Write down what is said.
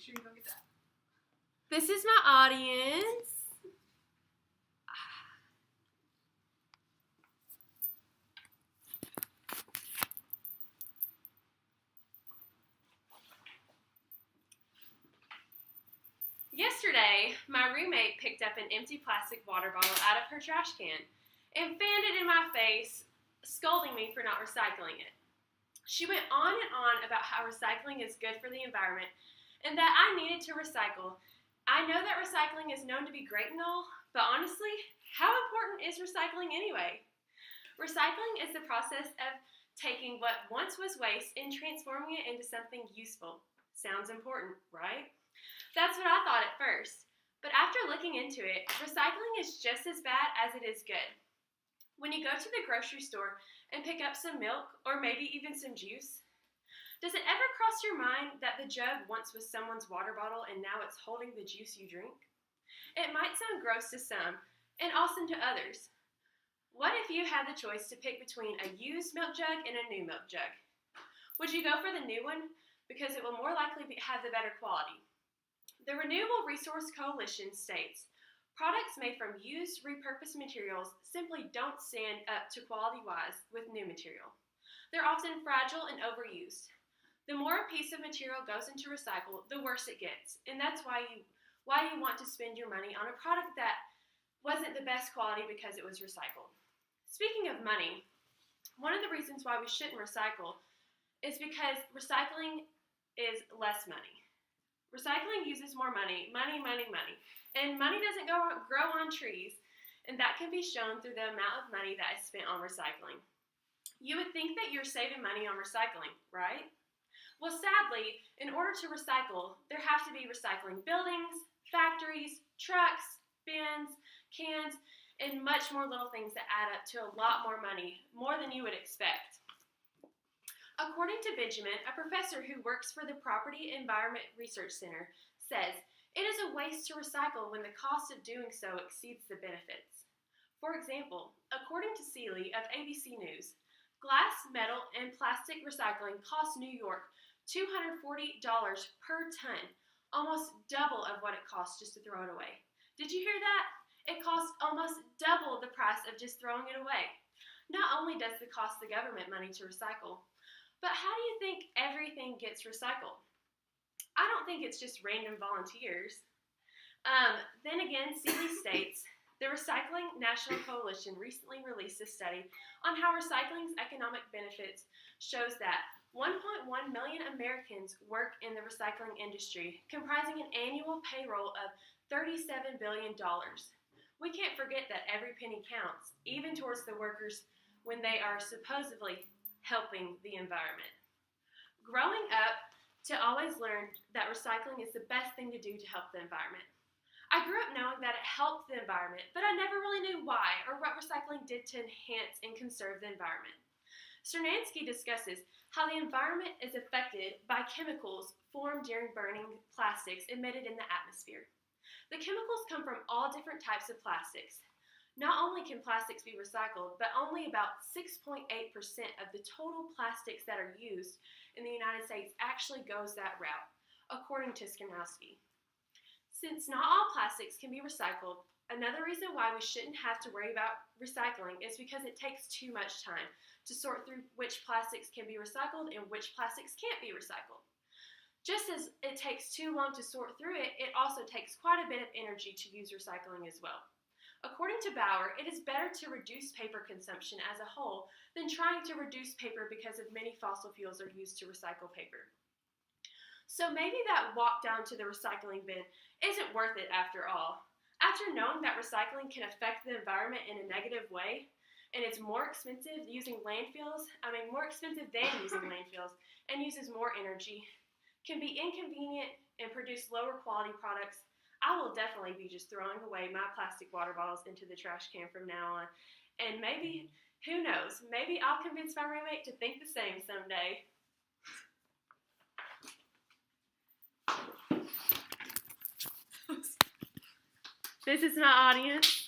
sure you don't get that. This is my audience. Yesterday, my roommate picked up an empty plastic water bottle out of her trash can and fanned it in my face, scolding me for not recycling it. She went on and on about how recycling is good for the environment and that I needed to recycle. I know that recycling is known to be great and all, but honestly, how important is recycling anyway? Recycling is the process of taking what once was waste and transforming it into something useful. Sounds important, right? That's what I thought at first, but after looking into it, recycling is just as bad as it is good. When you go to the grocery store and pick up some milk or maybe even some juice, does it ever cross your mind that the jug once was someone's water bottle and now it's holding the juice you drink? It might sound gross to some and awesome to others. What if you had the choice to pick between a used milk jug and a new milk jug? Would you go for the new one because it will more likely have the better quality? The Renewable Resource Coalition states, products made from used, repurposed materials simply don't stand up to quality-wise with new material. They're often fragile and overused. The more a piece of material goes into recycle, the worse it gets, and that's why you want to spend your money on a product that wasn't the best quality because it was recycled. Speaking of money, one of the reasons why we shouldn't recycle is because recycling is less money. Recycling uses more money, and money doesn't grow on trees, and that can be shown through the amount of money that is spent on recycling. You would think that you're saving money on recycling, right? Well, sadly, in order to recycle, there have to be recycling buildings, factories, trucks, bins, cans, and much more little things that add up to a lot more money, more than you would expect. According to Benjamin, a professor who works for the Property Environment Research Center, says, it is a waste to recycle when the cost of doing so exceeds the benefits. For example, according to Seeley of ABC News, glass, metal, and plastic recycling costs New York $240 per ton, almost double of what it costs just to throw it away. Did you hear that? It costs almost double the price of just throwing it away. Not only does it cost the government money to recycle, but how do you think everything gets recycled? I don't think it's just random volunteers. Then again, Seeley states, the Recycling National Coalition recently released a study on how recycling's economic benefits shows that 1.1 million Americans work in the recycling industry, comprising an annual payroll of $37 billion. We can't forget that every penny counts, even towards the workers when they are supposedly helping the environment. Growing up, to always learn that recycling is the best thing to do to help the environment. I grew up knowing that it helped the environment, but I never really knew why or what recycling did to enhance and conserve the environment. Cernansky discusses how the environment is affected by chemicals formed during burning plastics emitted in the atmosphere. The chemicals come from all different types of plastics. Not only can plastics be recycled, but only about 6.8% of the total plastics that are used in the United States actually goes that route, according to Cernansky. Since not all plastics can be recycled, another reason why we shouldn't have to worry about recycling is because it takes too much time to sort through which plastics can be recycled and which plastics can't be recycled. Just as it takes too long to sort through it, it also takes quite a bit of energy to use recycling as well. According to Bauer, it is better to reduce paper consumption as a whole than trying to reduce paper because of many fossil fuels are used to recycle paper. So maybe that walk down to the recycling bin isn't worth it after all. After knowing that recycling can affect the environment in a negative way, and it's more expensive than using landfills, and uses more energy, can be inconvenient and produce lower quality products, I will definitely be just throwing away my plastic water bottles into the trash can from now on. And maybe, who knows, maybe I'll convince my roommate to think the same someday. This is my audience.